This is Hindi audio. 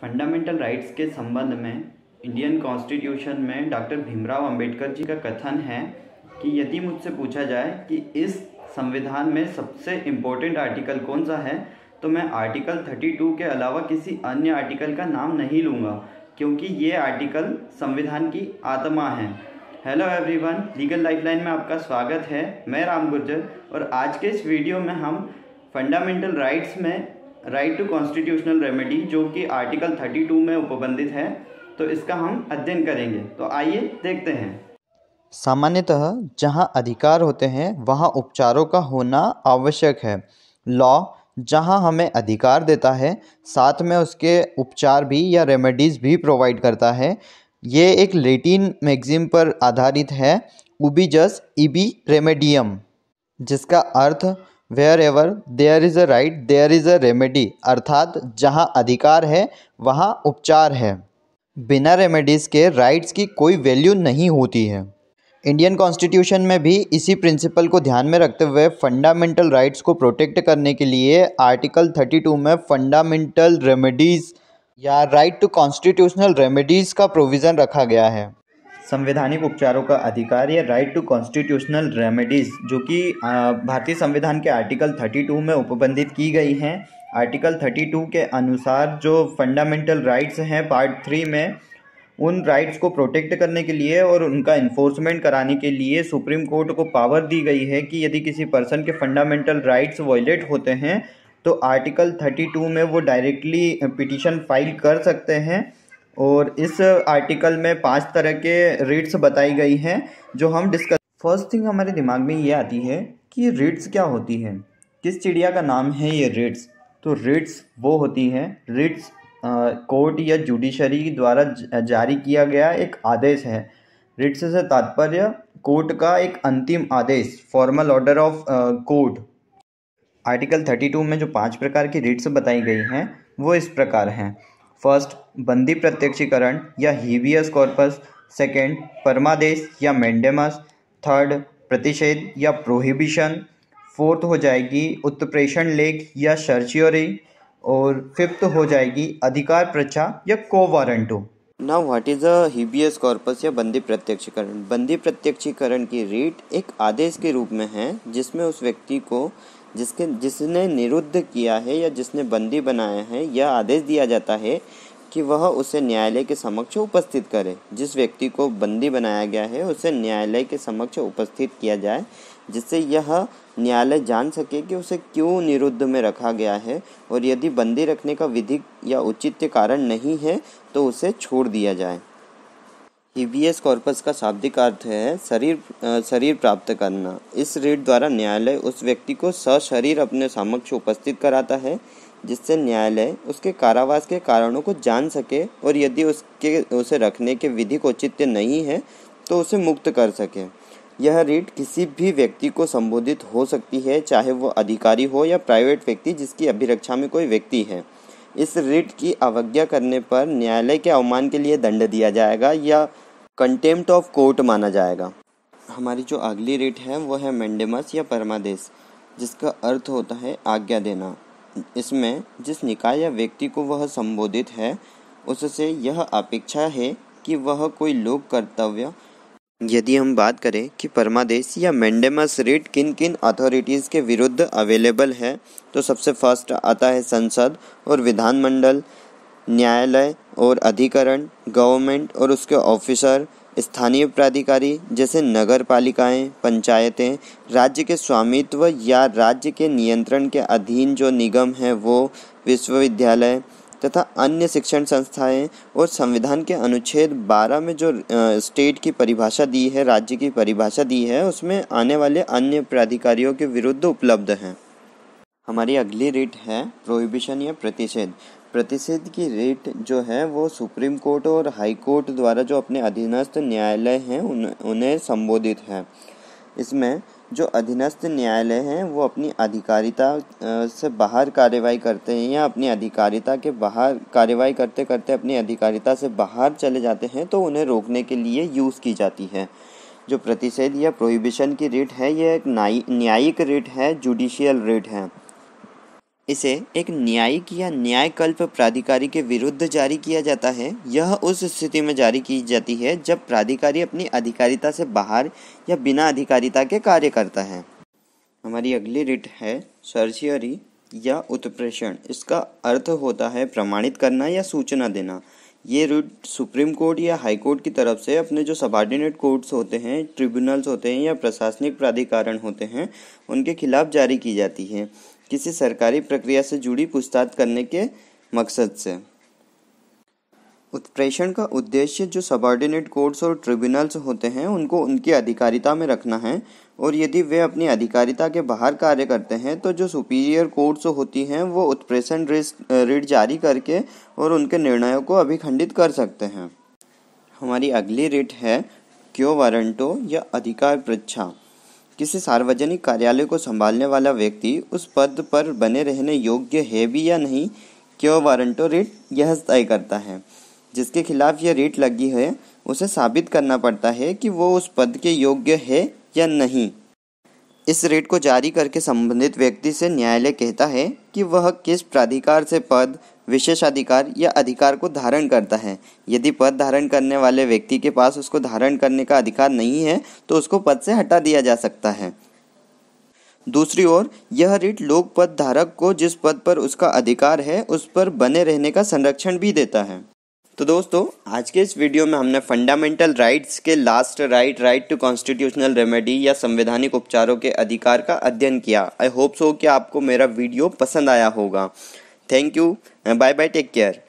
फंडामेंटल राइट्स के संबंध में इंडियन कॉन्स्टिट्यूशन में डॉक्टर भीमराव अंबेडकर जी का कथन है कि यदि मुझसे पूछा जाए कि इस संविधान में सबसे इम्पोर्टेंट आर्टिकल कौन सा है, तो मैं आर्टिकल 32 के अलावा किसी अन्य आर्टिकल का नाम नहीं लूँगा, क्योंकि ये आर्टिकल संविधान की आत्मा है। हेलो एवरीवन, लीगल लाइफलाइन में आपका स्वागत है। मैं राम गुर्जर और आज के इस वीडियो में हम फंडामेंटल राइट्स में राइट टू कॉन्स्टिट्यूशनल रेमेडी, जो कि आर्टिकल 32 में उपबंधित है, तो इसका हम अध्ययन करेंगे। तो आइए देखते हैं। सामान्यतः जहाँ अधिकार होते हैं वहाँ उपचारों का होना आवश्यक है। लॉ जहाँ हमें अधिकार देता है, साथ में उसके उपचार भी या रेमेडीज़ भी प्रोवाइड करता है। ये एक लैटिन मैक्सिम पर आधारित है, उबी जस इबी रेमेडियम, जिसका अर्थ wherever there is a right there is a remedy, अर्थात जहाँ अधिकार है वहाँ उपचार है। बिना रेमेडीज़ के राइट्स की कोई वैल्यू नहीं होती है। इंडियन कॉन्स्टिट्यूशन में भी इसी प्रिंसिपल को ध्यान में रखते हुए फंडामेंटल राइट्स को प्रोटेक्ट करने के लिए आर्टिकल 32 में फंडामेंटल रेमेडीज़ या राइट टू कॉन्स्टिट्यूशनल रेमेडीज़ का प्रोविज़न रखा गया है। संवैधानिक उपचारों का अधिकार या राइट टू कॉन्स्टिट्यूशनल रेमेडीज़, जो कि भारतीय संविधान के आर्टिकल 32 में उपबंधित की गई हैं। आर्टिकल 32 के अनुसार जो फंडामेंटल राइट्स हैं पार्ट 3 में, उन राइट्स को प्रोटेक्ट करने के लिए और उनका इन्फोर्समेंट कराने के लिए सुप्रीम कोर्ट को पावर दी गई है कि यदि किसी पर्सन के फंडामेंटल राइट्स वायलेट होते हैं तो आर्टिकल 32 में वो डायरेक्टली पिटीशन फाइल कर सकते हैं। और इस आर्टिकल में 5 तरह के रिट्स बताई गई हैं जो हम डिस्कस। फर्स्ट थिंग हमारे दिमाग में ये आती है कि रिट्स क्या होती है, किस चिड़िया का नाम है ये रिट्स। तो रिट्स वो होती हैं, रिट्स कोर्ट या जुडिशरी द्वारा जारी किया गया एक आदेश है। रिट्स से तात्पर्य कोर्ट का एक अंतिम आदेश, formal order of court. Article 32 में जो 5 प्रकार की रिट्स बताई गई हैं वो इस प्रकार हैं। फर्स्ट, बंदी प्रत्यक्षीकरण या हीबियस कॉर्पस। सेकंड, परमादेश या मेंडेमस। थर्ड, प्रतिषेध या प्रोहिबिशन। फोर्थ हो जाएगी उत्प्रेषण लेख या सर्चियोरी। और फिफ्थ हो जाएगी अधिकार प्रच्छा या को वारंटो। Now what is a habeas corpus या बंदी प्रत्यक्षीकरण। बंदी प्रत्यक्षीकरण की रीट एक आदेश के रूप में है जिसमें उस व्यक्ति को जिसने निरुद्ध किया है या जिसने बंदी बनाया है, यह आदेश दिया जाता है कि वह उसे न्यायालय के समक्ष उपस्थित करे। जिस व्यक्ति को बंदी बनाया गया है उसे न्यायालय के समक्ष उपस्थित किया जाए, जिससे यह न्यायालय जान सके कि उसे क्यों निरुद्ध में रखा गया है, और यदि बंदी रखने का विधिक या उचित कारण नहीं है तो उसे छोड़ दिया जाए। हीबियस कॉर्पस का शाब्दिक अर्थ है शरीर प्राप्त करना। इस रिट द्वारा न्यायालय उस व्यक्ति को सशरीर अपने समक्ष उपस्थित कराता है, जिससे न्यायालय उसके कारावास के कारणों को जान सके, और यदि उसे रखने के विधिक औचित्य नहीं है तो उसे मुक्त कर सके। यह रिट किसी भी व्यक्ति को संबोधित हो सकती है, चाहे वो अधिकारी हो या प्राइवेट व्यक्ति जिसकी अभिरक्षा में कोई व्यक्ति है। इस रिट की अवज्ञा करने पर न्यायालय के अवमान के लिए दंड दिया जाएगा या कंटेम्प्ट ऑफ कोर्ट माना जाएगा। हमारी जो अगली रिट है वो है मेंडेमस या परमादेश, जिसका अर्थ होता है आज्ञा देना। इसमें जिस निकाय या व्यक्ति को वह संबोधित है उससे यह अपेक्षा है कि वह कोई लोक कर्तव्य। यदि हम बात करें कि परमादेश या मेंडेमस रिट किन किन अथॉरिटीज़ के विरुद्ध अवेलेबल है, तो सबसे फर्स्ट आता है संसद और विधानमंडल, न्यायालय और अधिकरण, गवर्नमेंट और उसके ऑफिसर, स्थानीय प्राधिकारी जैसे नगर पालिकाएँ, पंचायतें, राज्य के स्वामित्व या राज्य के नियंत्रण के अधीन जो निगम हैं वो, विश्वविद्यालय तथा अन्य शिक्षण संस्थाएं। और संविधान के अनुच्छेद 12 में जो स्टेट की परिभाषा दी है, राज्य की परिभाषा दी है, उसमें आने वाले अन्य प्राधिकारियों के विरुद्ध उपलब्ध हैं। हमारी अगली रिट है प्रोहिबिशन या प्रतिषेध। प्रतिषेध की रिट जो है वो सुप्रीम कोर्ट और हाई कोर्ट द्वारा जो अपने अधीनस्थ न्यायालय हैं उन्हें संबोधित है। इसमें जो अधीनस्थ न्यायालय हैं वो अपनी अधिकारिता से बाहर कार्यवाही करते हैं या अपनी अधिकारिता के बाहर कार्यवाही करते करते अपनी अधिकारिता से बाहर चले जाते हैं, तो उन्हें रोकने के लिए यूज़ की जाती है। जो प्रतिषेध या प्रोहिबिशन की रिट है, यह एक न्यायिक रिट है, जुडिशियल रिट है। इसे एक न्यायिक या न्यायकल्प प्राधिकारी के विरुद्ध जारी किया जाता है। यह उस स्थिति में जारी की जाती है जब प्राधिकारी अपनी अधिकारिता से बाहर या बिना अधिकारिता के कार्य करता है। हमारी अगली रिट है सर्चियरी या उत्प्रेषण। इसका अर्थ होता है प्रमाणित करना या सूचना देना। ये रिट सुप्रीम कोर्ट या हाई कोर्ट की तरफ से अपने जो सबऑर्डिनेट कोर्ट्स होते हैं, ट्रिब्यूनल्स होते हैं या प्रशासनिक प्राधिकरण होते हैं, उनके खिलाफ जारी की जाती है किसी सरकारी प्रक्रिया से जुड़ी पूछताछ करने के मकसद से। उत्प्रेषण का उद्देश्य जो सबऑर्डिनेट कोर्ट्स और ट्रिब्यूनल्स होते हैं उनको उनकी अधिकारिता में रखना है, और यदि वे अपनी अधिकारिता के बाहर कार्य करते हैं तो जो सुपीरियर कोर्ट्स होती हैं वो उत्प्रेषण रिट जारी करके और उनके निर्णयों को अभिखंडित कर सकते हैं। हमारी अगली रिट है क्यो वारंटो या अधिकार परीक्षा। किसी सार्वजनिक कार्यालय को संभालने वाला व्यक्ति उस पद पर बने रहने योग्य है भी या नहीं, क्यो वारंटो रिट यह तय करता है। जिसके खिलाफ यह रिट लगी है उसे साबित करना पड़ता है कि वो उस पद के योग्य है या नहीं। इस रिट को जारी करके संबंधित व्यक्ति से न्यायालय कहता है कि वह किस प्राधिकार से पद, विशेषाधिकार या अधिकार को धारण करता है। यदि पद धारण करने वाले व्यक्ति के पास उसको धारण करने का अधिकार नहीं है तो उसको पद से हटा दिया जा सकता है। दूसरी ओर यह रिट लोक पद धारक को जिस पद पर उसका अधिकार है उस पर बने रहने का संरक्षण भी देता है। तो दोस्तों, आज के इस वीडियो में हमने फंडामेंटल राइट्स के last right to constitutional remedy या संवैधानिक उपचारों के अधिकार का अध्ययन किया। आई होप सो कि आपको मेरा वीडियो पसंद आया होगा। Thank you, bye bye, take care.